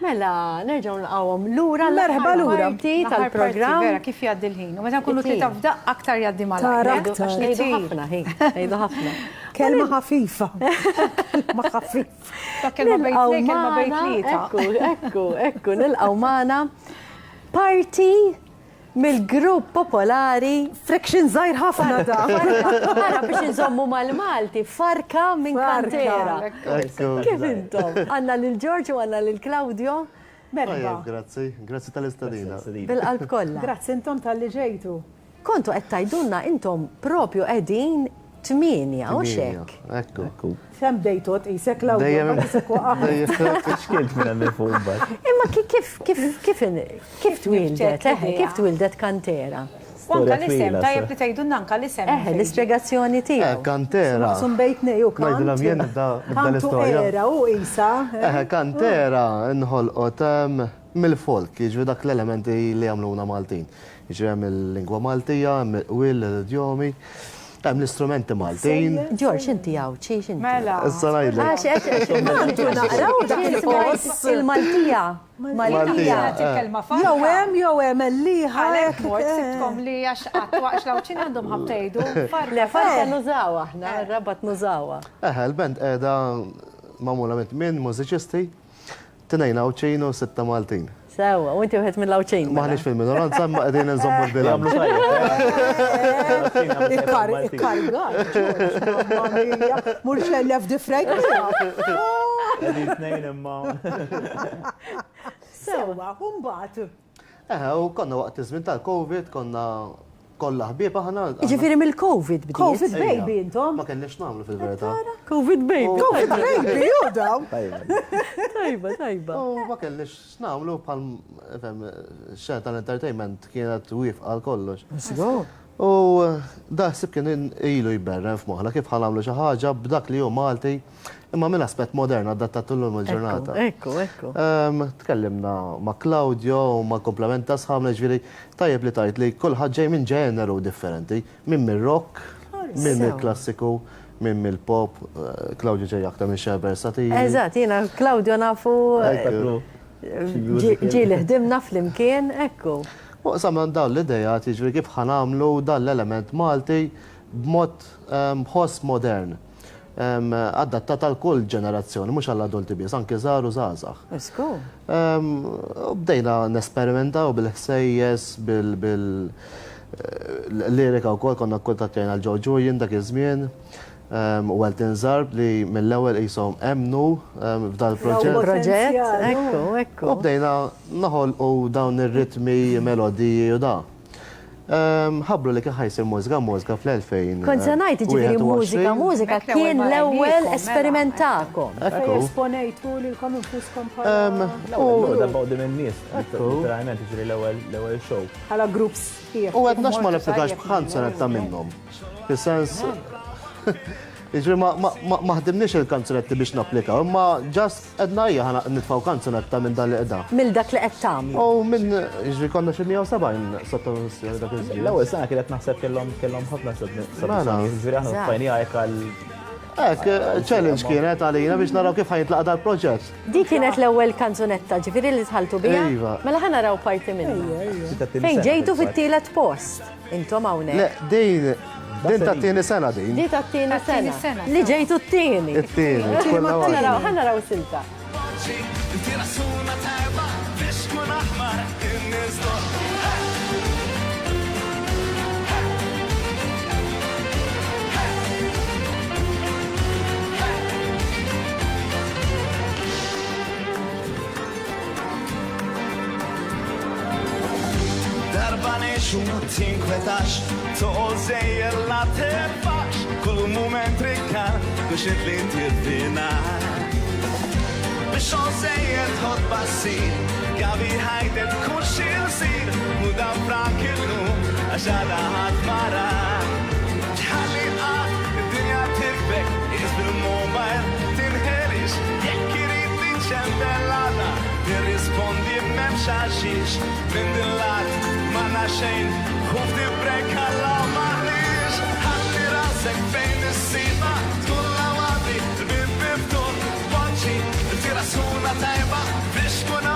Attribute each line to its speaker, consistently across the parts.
Speaker 1: Mela, nerġgħu nqawhom lura
Speaker 2: Merħba lura.
Speaker 1: parti tal-programm.
Speaker 3: Vera, kif jgħaddi l-ħin. U meta nkunu tlieta f'daq aktar jgħaddi
Speaker 2: Tara
Speaker 3: mal-ħin.
Speaker 2: aktar.
Speaker 1: Ngħidu ħafna, ngħidu ħafna.
Speaker 2: Kelma ħafifa. Kelma ħafif.
Speaker 3: Kelma bejt lejn, kelma bejt tlieta.
Speaker 1: Ekku, nilqgħu magħna parti mill-grupp popolari
Speaker 2: Friction żgħir ħafna da.
Speaker 1: Ara biex nżommu mal-Malti, farka minn kantera. Kif intom? Għanna lil-Ġorġ u għanna lil-Claudio.
Speaker 2: Merħba.
Speaker 4: Grazzi tal-istadina.
Speaker 1: Bil-qalb kollha.
Speaker 2: Grazzi intom tal-li ġejtu.
Speaker 1: Kontu qed tgħidulna intom propju qegħdin 8 u xek.
Speaker 4: Ekku.
Speaker 2: Fem dejtot isek law.
Speaker 5: Xkilt minn għamil fuq bad.
Speaker 1: Imma kif twildet, kif twildet kantera?
Speaker 3: U anka l-isem, tajjeb li tgħidulna anka l-isem.
Speaker 1: L-ispjegazzjoni tiegħu.
Speaker 4: Kantera.
Speaker 2: Maqsum bejt neju
Speaker 4: Ngħidilhom jien nibda l-istorja.
Speaker 2: Kantera u isa.
Speaker 4: Kantera nħolqot mill-folk, jiġri dak l-elementi li għamluna Maltin. Jiġri hemm il-lingwa Maltija, hemm il-qwil, l-idjomi, hemm l-istrumenti Maltin.
Speaker 1: Ġorġ, inti għawċi, inti.
Speaker 3: Mela.
Speaker 4: Issa ngħidlek.
Speaker 2: Naqraw dak
Speaker 1: Il-Maltija.
Speaker 4: Maltija.
Speaker 3: Il-kelma
Speaker 2: Jew hemm liħa.
Speaker 3: Għalek mort sibtkom li għax għattwaqx lawċin għandhom ħabtejdu.
Speaker 1: Le, farka nużawa aħna, rabat nużawa.
Speaker 4: Il-band qiegħda magħmula minn mużiċisti, tinejna u 6 Maltin.
Speaker 1: Sewa, u inti wieħed mill-lawċin.
Speaker 4: Maħniex fil-minoranza, ma qegħdin nżommu l-bilanċ.
Speaker 2: Ikkargat. Murxella f'difrejk.
Speaker 5: Għedin t-nejn imma.
Speaker 2: Sewa, umbat.
Speaker 4: U konna waqt iż-żmien tal-Covid, konna kollha ħbieb aħna.
Speaker 1: Ġifieri mill-Covid bdiet.
Speaker 2: Covid baby intom.
Speaker 4: Ma kellniex nagħmlu fil-verità.
Speaker 1: Covid baby.
Speaker 2: Covid baby, u daw.
Speaker 1: Tajba.
Speaker 4: U ma kellniex nagħmlu bħal xena tal-entertainment kienet wifqa għal kollox. U daħsib kien ilu jberren f'moħħla kif ħanamlu xi ħaġa b'dak li hu Malti imma minn aspett modern adattatullhom il-ġurnata.
Speaker 1: Ekku.
Speaker 4: Tkellimna ma' Claudio u ma' komplement ta' sħabna ġifieri tajjeb li tajt li kulħadd ġej minn ġeneru differenti, minn mill-rock, minn mill-klassiku, minn mill-pop, Claudio ġej aktar minn xi versatili.
Speaker 1: Eżatt, jiena Claudio nafu ġieli ħdimna flimkien, ekku.
Speaker 4: U samna dawn l-ideja tiġri kif ħanamlu dan l-element Malti b'mod ħoss modern. Adattat għal kull ġenerazzjoni, mhux għall adulti biss, anke żgħar u żgħażagħ.
Speaker 1: Isku.
Speaker 4: Bdejna nesperimentaw bil-ħsejjes, bil-lirika wkoll konna kuntattjajna l-Joe Julian dak iż-żmien. U Elton Zarb li mill-ewwel qishom emnu f'dal proġett.
Speaker 1: Ekku.
Speaker 4: U bdejna naħolqu dawn ir-ritmi, melodiji u da. Ħabbru li kien ħajsir mużika fl-2000.
Speaker 1: Kont se ngħid ġifieri mużika kien l-ewwel esperimentakom.
Speaker 2: Esponejtu lilkom infuskom bħala.
Speaker 5: U da bawdi minn nies. Literalment ġiri l-ewwel show.
Speaker 2: Bħala groups here.
Speaker 4: U għednax ma nifrikax b'kanzunetta minnhom. Fis-sens Iġri ma ħdimniex il-kanzunetti biex napplikaw, imma ġast edna hija ħana nitfaw kanzunetta minn dan li qeda.
Speaker 1: Mill dak li qed tagħmlu.
Speaker 4: U minn iġri konna xi 170 sotto dak iż-żmien.
Speaker 5: L-ewwel sena kienet naħseb kellhom ħafna ġifieri aħna fajnija hekk għal.
Speaker 4: Challenge kienet għalina biex naraw kif ħajtlaqa dal-proġett.
Speaker 1: Di kienet l-ewwel kanzunetta ġifieri li tħaltu biha. Mela ħa naraw parti minnha. Fejn ġejtu fit-tielet post. Intom hawnhekk.
Speaker 4: Le, din ta' tieni sena din.
Speaker 1: Di ta' tieni sena. Li ġejtu t-tieni.
Speaker 4: It-tieni.
Speaker 1: Ħa naraw silta.
Speaker 6: Xu tinkwetax, toqol zejjer la tefax, kull moment rikkan biex li tirfina. Biex zejjer tħod bassir, gabi ħajdet kull xil-sir, muda frak il-lum, għaxada ħad mara. Ġħalli għad, id-dinja tikbek, iż bil-mobile tinħelix, jekk irid li ċembellata, nirrispondi memxaxix, minn dillat, manna xejn, khuf tibrek għalla maħlix, ħalli rasek fejn is-sima, tkun lawadi, l-bib bibtur, bonċi, tira suna tajba, biex kun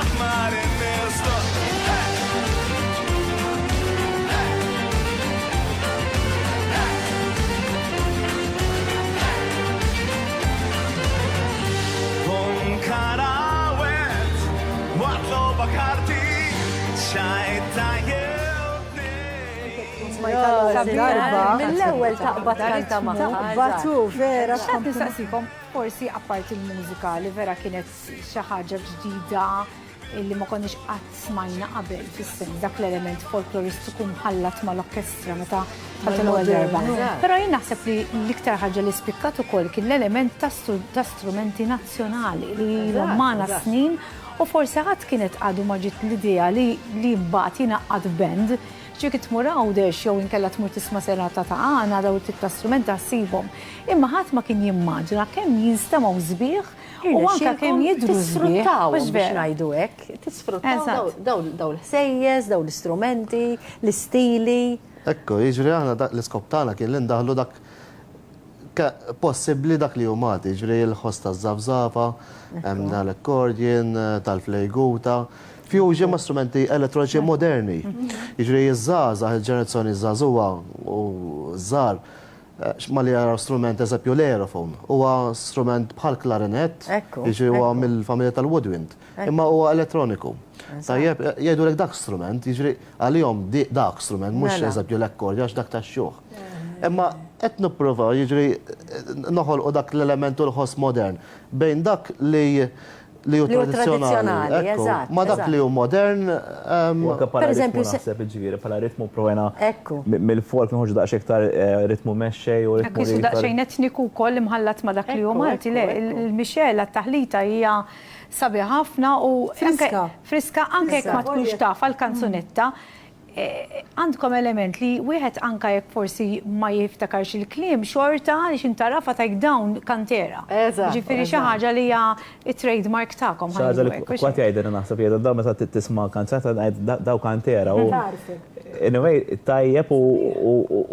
Speaker 2: darba.
Speaker 1: Mill-ewwel taqbad kanta magħha.
Speaker 2: Batu, vera.
Speaker 3: X'għad nistaqsikom, forsi apparti il-mużika li vera kienet xi ħaġa ġdida illi ma konniex qatt smajna qabel fis-sen dak l-element folkloristiku mħallat mal-orkestra meta tal-ewwel darba. Però jien naħseb li l-iktar ħaġa li spikkat ukoll kien l-element ta' strumenti nazzjonali li l-ommana snin u forsi ħadd kienet għadu ma ġiet l-idea li mbagħad jingħaqad band ġiek tmur għawdex jew inkella tmur tisma' serata ta' għana daw it-tip ta' strumenti ħassibhom. Imma ħadd ma kien jimmaġina kemm jinstemaw sbieħ u anke kemm jidru sbieħ
Speaker 1: biex ngħidu hekk, tisfruttaw daw l-ħsejjes, daw l-istrumenti, l-istili.
Speaker 4: Ekku, jiġri aħna l-iskop tagħna kien li ndaħlu dak possibbli dak li humati, jiġri l-ħoss taż-żabżaba, hemm l-akkordjen, tal-flejguta. Fusion ma' strumenti elettroniċi moderni. Jiġri jiż-żgħażagħ il-ġenerazzjoni żagħżugħa u żgħar ma li jara strument eżempju l-aerophone. Huwa strument bħal klarinett, jiġri huwa mill-familja tal-woodwind, imma huwa elettroniku. Tajjeb, jgħidulek dak strument, jiġri għalihom dak strument, mhux eżempju l-akkordja għax dak tax-xjuħ. Imma qed nipprova jiġri noħolqu dak l-element u l-ħoss modern bejn dak li hu tradizzjonali, ma dak li hu modern.
Speaker 5: Per eżempju, naħseb ġifieri bħala ritmu provajna mill-folk nħoġġu daqs iktar ritmu mexxej u ritmu.
Speaker 3: Ekku daqsxejn etniku wkoll imħallat ma dak li hu Malti le, il-mixela t-taħlita hija sabi ħafna u friska anke jekk ma tkunx taf għall-kanzunetta. Għandkom element li wieħed anka jekk forsi ma jiftakarx il-kliem xorta għaliex intarafa ta' dawn kantera. Ġifieri xi ħaġa li hija it-trademark tagħkom.
Speaker 5: Xi ħaġa li kwad jgħidilna naħseb jgħidu dawn meta tisma' kanzata daw kantera u anyway tajjeb u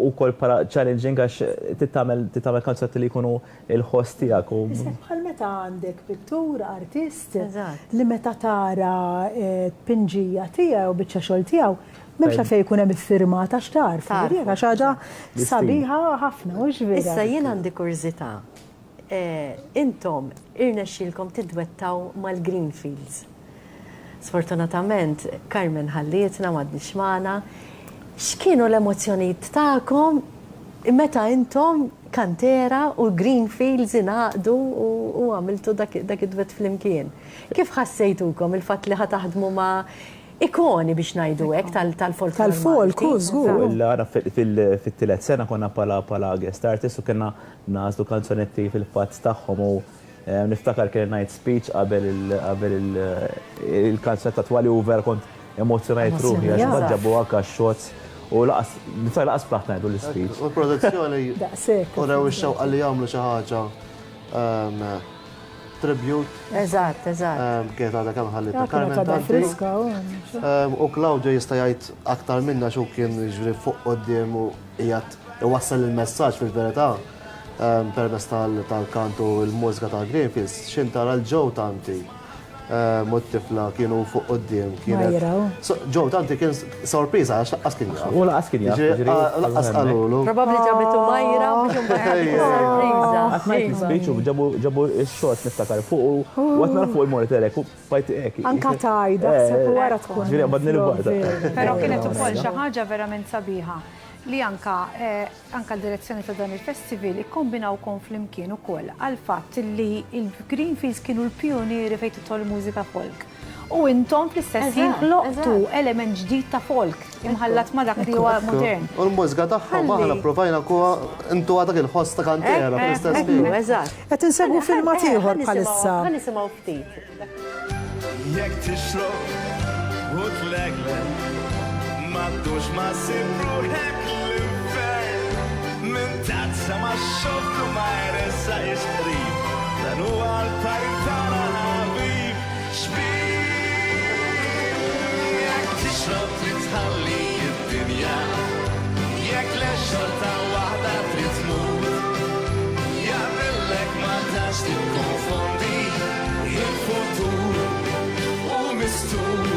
Speaker 5: wkoll bħala challenging għax titgħamel kanzati li jkunu il-ħoss tiegħek.
Speaker 2: Bħal meta għandek pittur, artist li meta tara pinġija tiegħu biċċa xogħol tiegħu Memxa fej kun hemm iffirmata x'tarf. Għax ħaġa sabiħa ħafna, mhux vera.
Speaker 1: Issa jien għandi kurżità. Intom irnexxielkom tidwettaw mal-Greenfields. Sfortunatament Carmen ħallietna m'għadniex magħna. X'kienu l-emozzjonijiet tagħkom meta intom kantera u Greenfields ingħaqdu u għamiltu dak id-dwett flimkien. Kif ħassejtukom il-fatt li ħataħdmu ma' ikoni biex ngħidu hekk tal-folk.
Speaker 2: Tal-folk, żgur.
Speaker 5: Għara fit-tielet sena konna bħala guest artist u kellna nażlu kanzonetti fil-fatt tagħhom u niftakar kien night speech qabel il-kanzonetta twali u vera kont emozzjonajt ruħi għax baġġabu anke x-shots u laqas plaħt ngħidu l-speech.
Speaker 4: U l-produzzjoni u rew ix-xewqa li jagħmlu xi ħaġa tribute.
Speaker 1: Eżatt.
Speaker 4: Kienet għadha kemm ħallita Carmen Tanti. U Claudio jista' jgħid aktar minna xu kien jiġri fuq quddiem u qiegħed iwassal il-messaġġ fil-verità permezz tal-kantu l-mużika ta' Greenfields. X'intara l-Joe Tanti mut-tifla kienu fuq quddiem. Joe Tanti kien sorpriża għax laqqas kien jaf.
Speaker 5: U laqqas kien jaf.
Speaker 4: Laqqas qalulu.
Speaker 1: Probabbli ġabitu Majra biex sorpriża.
Speaker 5: Għatnajt speech u ġabu il-xot niftakar fuq u għatna fuq il-monitorek u bajti eki.
Speaker 2: Anka tajda, sepp wara tkun.
Speaker 5: Ġiri għabadni l-barda.
Speaker 3: Pero kienet ukoll xi ħaġa verament sabiħa li anka l-direzzjoni ta' dan il-festival ikkombinawkom flimkien ukoll għal fatt li il-Greenfields kienu l-pionieri fejn titħol mużika folk. U intom fl-istess ħloqtu element ġdid ta' folk imħallat ma' dak li huwa modern.
Speaker 4: U l-mużika tagħhom aħna provajna kuha intu dak il-ħoss ta' kantera fl-istess ħin.
Speaker 1: Eżatt.
Speaker 2: Qed insegwu filmat ieħor bħalissa.
Speaker 1: Ħanisimgħu ftit.
Speaker 6: Jekk tixrob u tleglek m'għadux ma' sibruħek min tazza ma xobtu ma jressa jisqrib dan huwa l-parir tagħna ħabib xbib jekk tixrob trid tħalli d-dinja jekk le xorta waħda trid tmut jagħmellek ma tax tikkonfondi il-futur u mistur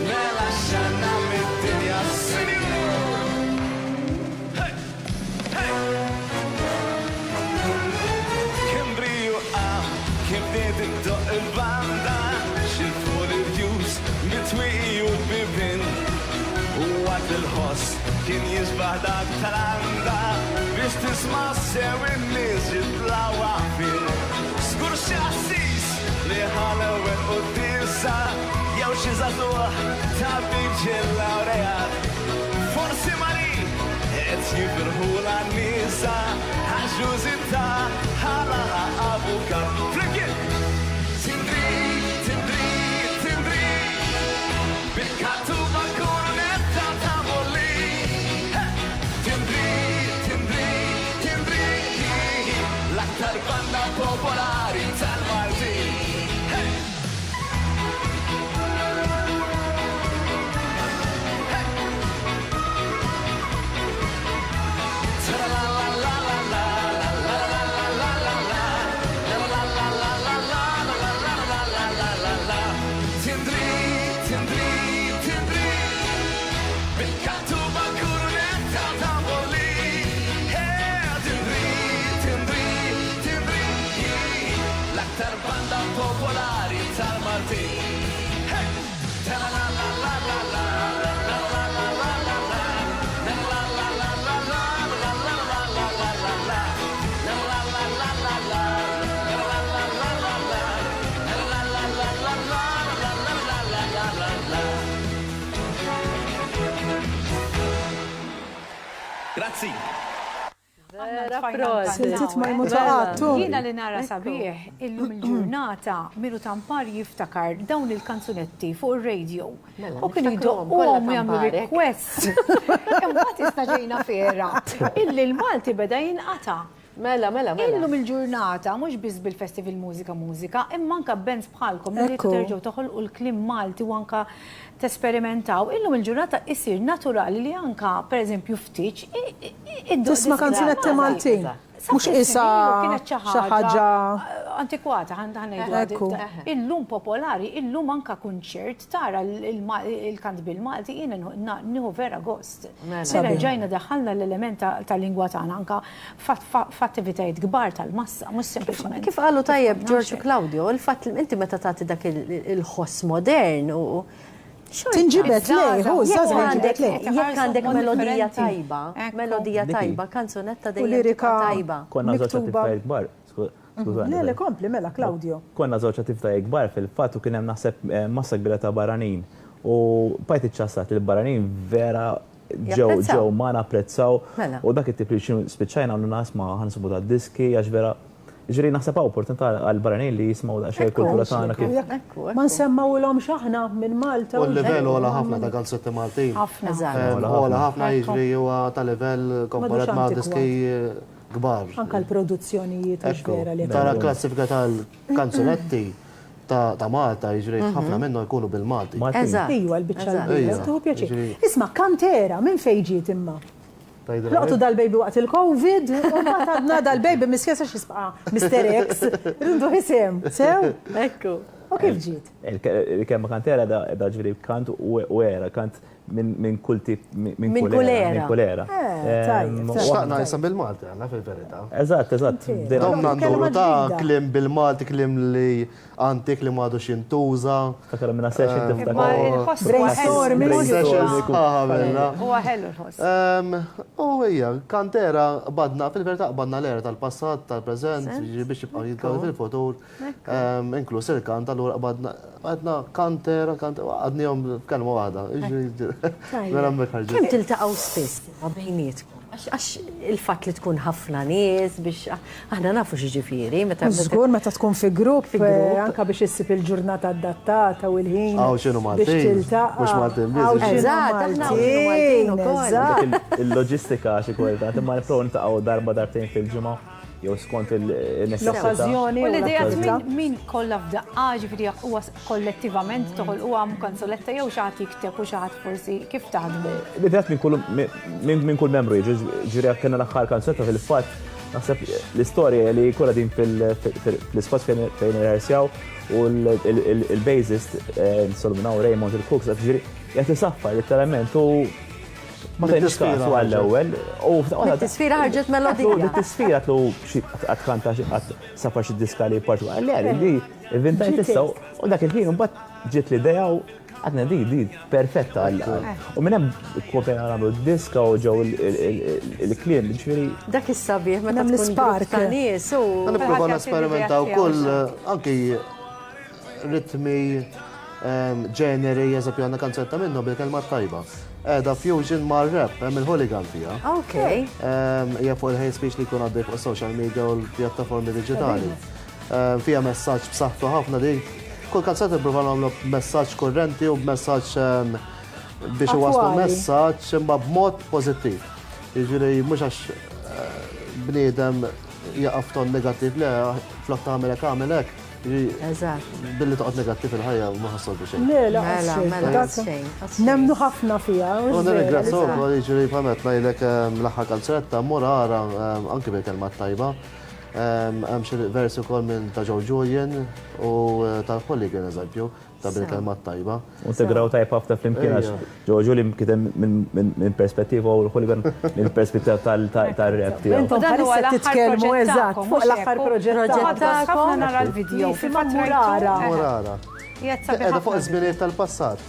Speaker 6: mela x'għandna mid-dinja Doq il-banda xil fuq il-views bitwi u bibin u kien jisbaħ dak tal-għanda biex tisma' sew in-nies jitlaw għafir. Skur xi assis li ħalewet qudiesa jew xi żagħżugħ ta' biġġiel lawreat. Forsi Mari qed jifirħu l-nisa għax-ġużità ħalaha avukat. Flimkien! Bil-kattuba kornetta ta' bolli. Timbri, l-aktar banda popolari tal-Malti. Popolari tal-Malti. Grazzi.
Speaker 2: Siltit ma jmutaqattu.
Speaker 3: Jiena li nara sabiħ, illum il-ġurnata Miru Tampar jiftakar dawn il-kanzunetti fuq il-radio. U kienu jiddoqqom jagħmlu request. Imbagħad isna ġejna fera. Illi l-Malti beda jinqata'.
Speaker 1: Mela.
Speaker 3: Illum il-ġurnata, mhux biss bil-festival mużika, imma anka bands bħalkom li terġgħu toħolqu l-klim Malti u anka tesperimentaw. Illum il-ġurnata isir naturali li anka pereżempju ftiċ
Speaker 2: tisma' kanzunetti Maltin. Mhux isa xi ħaġa
Speaker 3: antikwata ħanejdu. Illum popolari, illum anka kunċert tara il-kant bil-Malti jiena nieħu vera gost. Ġajna daħħalna l-element tal-lingwa tagħna anka f'attivitajiet kbar tal-massa, mhux sempliċement.
Speaker 1: Kif qalu tajjeb Giorgio Claudio, il-fatt li inti meta tagħti dak il-ħoss modern u
Speaker 2: tinġibet lejh,
Speaker 1: jekk għandek melodija tajba, kanzunetta dejjem tajba.
Speaker 5: Konna żewġ attivitajiet kbar.
Speaker 2: Le, kompli mela Claudio.
Speaker 5: Konna żewġ attivitajiet kbar fil-fatt u kien hemm naħseb massa kbira ta' barranin. U bajt iċċassat il-barranin vera ġew ma napprezzaw u dak it-tip li spiċċajna għandu nas ma ħansibu ta' diski għax vera ġiri naħseb opportunità għal-barranin li jismaw da xej kultura tagħna kif.
Speaker 2: Ma nsemmawlhom x'aħna minn Malta.
Speaker 4: U l-livell huwa ħafna ta' kanzunetti Maltin. Huwa ħafna jiġri huwa ta' livell komparat ma' diski kbar.
Speaker 2: Anka l-produzzjonijiet vera li
Speaker 4: tara klassifika tal-kanzunetti ta' Malta jiġri ħafna minnu jkunu bil-Malti.
Speaker 2: Ejwa l-biċċa l-bira. Isma' Kantera minn fejn ġiet imma? Laqtu dal-baby waqt il-Covid, u mbagħad għadna dal-baby miskesa x'isbaqa' Mr. X, rindu isem, sew? Ekku. U kif ġiet?
Speaker 5: Il-kelma Kantera da ġifieri kant u era, kant minn kull tip, minn kulera.
Speaker 4: Xtaqna jisam bil-Malti, għanna fil-verità.
Speaker 5: Eżatt.
Speaker 4: Domna nduru ta' klim bil-Malti, klim li antik li madu xintuża.
Speaker 5: Fakar minna session tiftak.
Speaker 2: Brainstorming.
Speaker 3: Huwa ħellu l-ħoss.
Speaker 4: U hija, Kantera badna fil-verità badna l-era tal-passat, tal-preżent, biex jibqa' jitkaw fil-futur. Inkluż il-kant allura badna Kantera, għadnihom kelma waħda.
Speaker 1: Kemm tiltaqgħu spiss ma' bejnietkom? Għax il-fatt li tkun ħafna nies biex aħna nafu x'jiġifieri meta
Speaker 2: żgur meta tkun fi grupp anke biex issib il-ġurnata adattata u l-ħin
Speaker 4: biex tiltaqa' mhux Maltin biss.
Speaker 1: Eżatt, aħna Maltin ukoll.
Speaker 5: Il-loġistika xi kwalità imma nipprovu niltaqgħu darba darbtejn fil-ġimgħa jew skont
Speaker 2: l-okkażjoni.
Speaker 3: U l-idea min kollha f'daqqa ġifieri huwa kollettivament toħolquha kanzoletta jew xi ħadd jikteb u xi ħadd forsi kif taħdmu.
Speaker 5: Bidejat minn kull membru ġifieri kellna l-aħħar kanzoletta fil-fatt naħseb l-istorja li kollha din fil-ispazju fejn irħarsjaw u l-bassist Solomon Raymond il-Cooks ġifieri qed isaffar letteralment u ma kienx kasu għall-ewwel.
Speaker 1: T-tisfira ħarġet melodija.
Speaker 5: T-tisfira tlu għat-kanta safar xi diska li partikolari li inventajt issa u dak il-ħin mbagħad ġiet l-idea u Għadna di perfetta għal. U minnem kopjena għamlu diska u ġew il-kliem, ġifieri.
Speaker 1: Dak is-sabiħ meta tkun grupp ta' nies u.
Speaker 4: Nipprova nesperimentaw kull anki ritmi ġeneri, eżempju għandna kanzetta minnu bil-kelma tajba. Edha fusion ma' rap, hemm il-hooligan fija.
Speaker 1: Okay.
Speaker 4: Hija fuq il-hate speech li jkun għaddej fuq social media u l-pjattaformi digitali. Fija messaġġ b'saħħtu ħafna dik. Kull kanzetta nipprova nagħmlu messaġġ kurrenti u b'messaġġ biex iwasslu messaġġ imma b'mod pożittiv. Jiġifieri mhux għax bniedem jaqaf ton negattiv le, flok tagħmel hekk.
Speaker 1: Eżatt.
Speaker 4: Billi toqgħod negattiv il-ħajja ma ħassol biex xejn.
Speaker 1: Mela, xejn.
Speaker 2: Nemnu ħafna fija.
Speaker 4: U nirringrazzjak jiġri pamet ngħidlek l-aħħar kanzetta Murara anke bil-kelma tajba. Hemm xi versi wkoll minn ta' Joe Julian u tal-Hooligan eżempju ta' bil-kelma tajba.
Speaker 5: U integraw tajba ħafna flimkien għax Joe Julian kitem minn perspettiva u l-Hooligan minn perspettiva tal-rap tiegħu.
Speaker 2: Intom bħalissa titkellmu eżatt fuq l-aħħar proġett
Speaker 3: tagħkom. Nara l-video
Speaker 4: Murara. Qiegħda fuq iż-żminijiet tal-passat.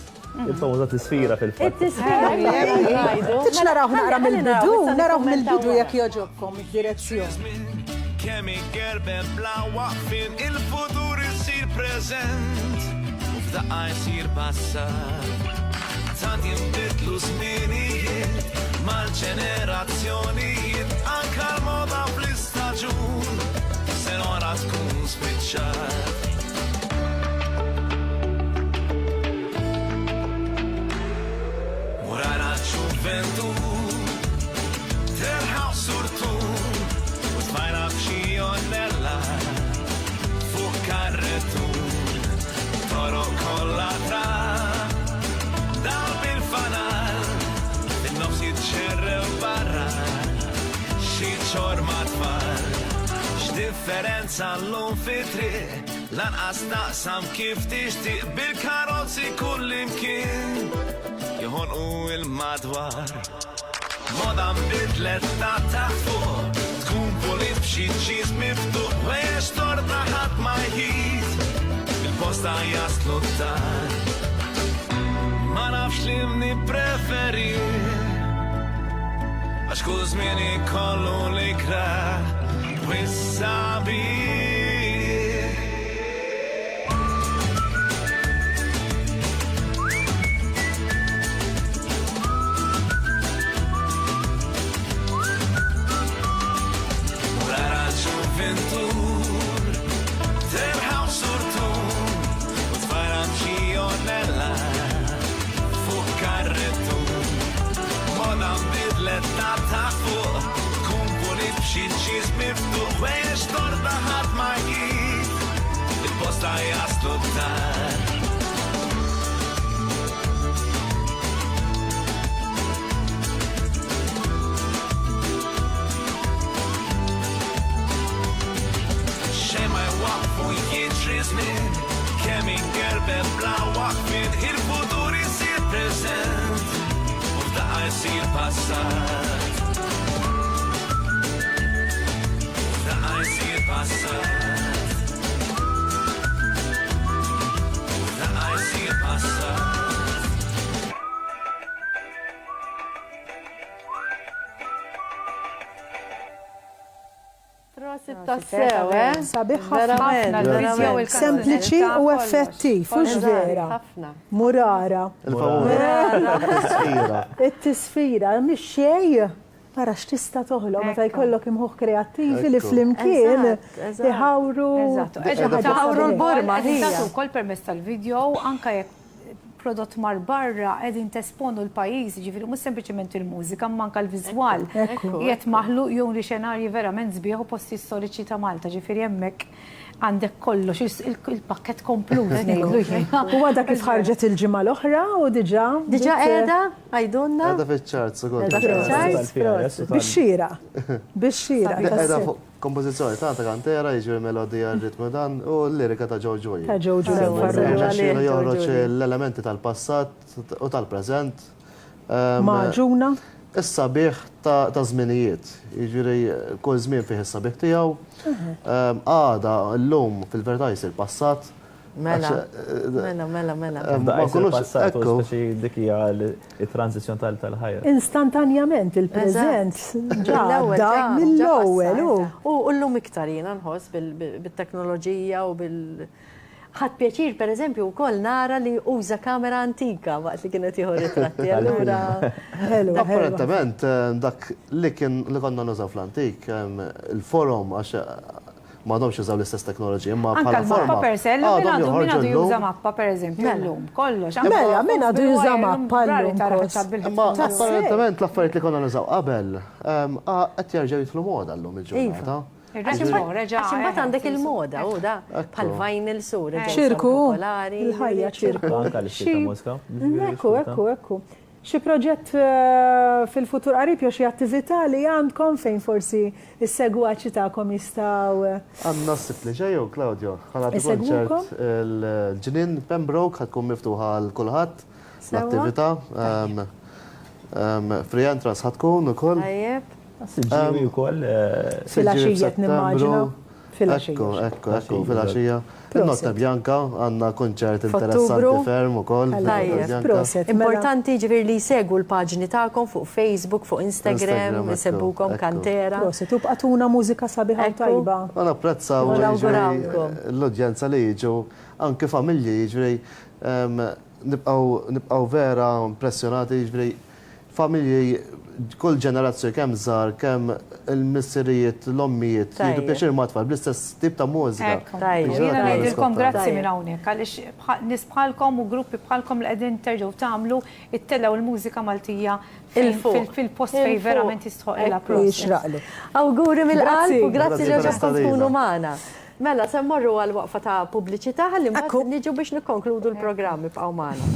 Speaker 5: Il-famuża tisfira fil-fatt.
Speaker 2: Tiġ naraw naqra mill-bidu jekk jogħġobkom id-direzzjoni.
Speaker 6: Kemm igerben bla waqfin il-futur isir preżent u f'daqqa jsir passat. Tant jinbidlu żminijiet mal-ġenerazzjonijiet anke l-moda fl-istaġun se nora tkun spiċċat. Murara ġuventud terħaw surtun Fajna b'xionella fuq karretun toro kollha tra daw bil-fanal fin-nofs jitxerrew barra xi ċorma tfal x'differenza llum fit-triq lanqas taqsam kif tixtieq bil-karozzi kullimkien joħonqu il-madwar moda nbidlet ta' fuq tkun polit b'xi ċiż miftuħ wex torna ħadd ma jħid bil-posta jaslu d-dar ma nafx li nippreferi għax kull żmien ikollu l-ikra wis-sabiħ. Xinċiż miftuħ wex torda ħadd ma jgħid il-posta jaslu d-dar. Xejn ma jwaqfu jiġri żmien kemm ingerben bla waqfien il-futur isir preżent u f'daqqa jsir passat.
Speaker 2: Sabiħ ħafna. Sempliċi u effettiv, ux vera. Murara. It-tisfira, mhix xejn. Tara x'tista' toħloq meta jkollok imħuħ kreattivi li flimkien iħawru
Speaker 1: l-borma
Speaker 3: ħija. Ukoll permezz tal-video anke jekk prodott mar barra qegħdin tesponu l-pajjiż, ġifieri mhux sempliċement il-mużika, ma anke l-viżwal. Qiegħed maħluq jew li xenarji verament sbieħ u posti storiċi ta' Malta, ġifieri hemmhekk għandek kollox il-pakket komplut ngħidlu.
Speaker 2: U għadha kif ħarġet il-ġimgħa l-oħra u diġà
Speaker 1: qiegħda għajdunna.
Speaker 4: Qiegħda fiċ-charts ukoll.
Speaker 2: Bix-xira. Bix-xira.
Speaker 4: Qiegħda fuq kompożizzjoni ta' kantera, jiġri melodija r-ritmu dan u l-lirika ta' Joe Julian.
Speaker 2: Ta' Joe Julian.
Speaker 4: Joħroġ l-elementi tal-passat u tal-preżent.
Speaker 2: Maġuna.
Speaker 4: Is-sabiħ ta' żminijiet, jiġri kull żmien fih is-sabiħ tiegħu. Għada llum fil-verità jsir passat,
Speaker 1: Mela, mela.
Speaker 4: Ma kunux
Speaker 5: passat,
Speaker 4: ekku.
Speaker 5: speċi dik hija il-transizzjon tal-ħajja.
Speaker 2: Instantanjament il-preżent ġadda mill-ewwel.
Speaker 1: U llum iktar jiena nħoss bil-teknoloġija u ħadd pjaċir pereżempju wkoll nara li uża kamera antika waqt li kienet jieħu ritratti. Allura
Speaker 4: Apparentement dak li konna nużaw fl-antik, il-forum għax m'għadhomx jużaw l-istess teknoloġija, imma
Speaker 3: Anka
Speaker 4: bħala
Speaker 3: l-mappa
Speaker 4: forma.
Speaker 3: per se, min għadu juża mappa per eżempju l-lum, kollox.
Speaker 2: Mela, min għadu juża mappa l-lum.
Speaker 4: Imma apparentement l-affarijiet li konna nużaw qabel qed jerġgħu jidħlu moda llum il-ġurnata.
Speaker 1: Għaximbat għandek il-moda, u da, bħal-vinyl sur,
Speaker 2: ċirku, il-ħajja ċirku.
Speaker 5: Anka l-istil ta' mużika.
Speaker 2: Ekku. Xi proġett fil-futur qarib jew xi attività li għandkom fejn forsi is-segwaċi tagħkom jistgħu.
Speaker 4: Għandna s-sibt li ġejju, Claudio. Ħanati konċert il-ġnien Pembroke ħatkun miftuħa għal kulħadd l-attività. Free entrance ħatkun ukoll.
Speaker 5: Siġġiwi wkoll.
Speaker 2: Fil-għaxijiet nimmaġina.
Speaker 4: Ekku, fil-għaxija. Il-Notte Bjanka għandna konċert interessanti ferm ukoll.
Speaker 1: Importanti ġifier li jsegwu l-paġni tagħkom fuq Facebook, fuq Instagram, isebbukom Kantera.
Speaker 2: Proset, u bqatuna mużika sabiħa tajba.
Speaker 4: Għana prezzaw l-udjenza li jiġu, anke familji jiġri, nibqaw vera impressjonati jiġri, familji kull ġenerazzjoni kemm żgħar, kemm il-missirijiet, l-ommijiet, jieħdu pjaċir ma' tfal bl-istess tip ta' mużika.
Speaker 3: Jiena ngħidilkom grazzi minn hawnhekk għaliex nies bħalkom u gruppi bħalkom li qegħdin terġgħu tagħmlu it-tella u l-mużika Maltija fil-post fejn verament jistħoqilha proset.
Speaker 1: Awguri mill-qalb u grazzi li ġabkom tkunu magħna. Mela, se mmorru għal waqfa ta' pubbliċità ħalli mbagħad niġu biex nikkonkludu l-programm ibqgħu magħna.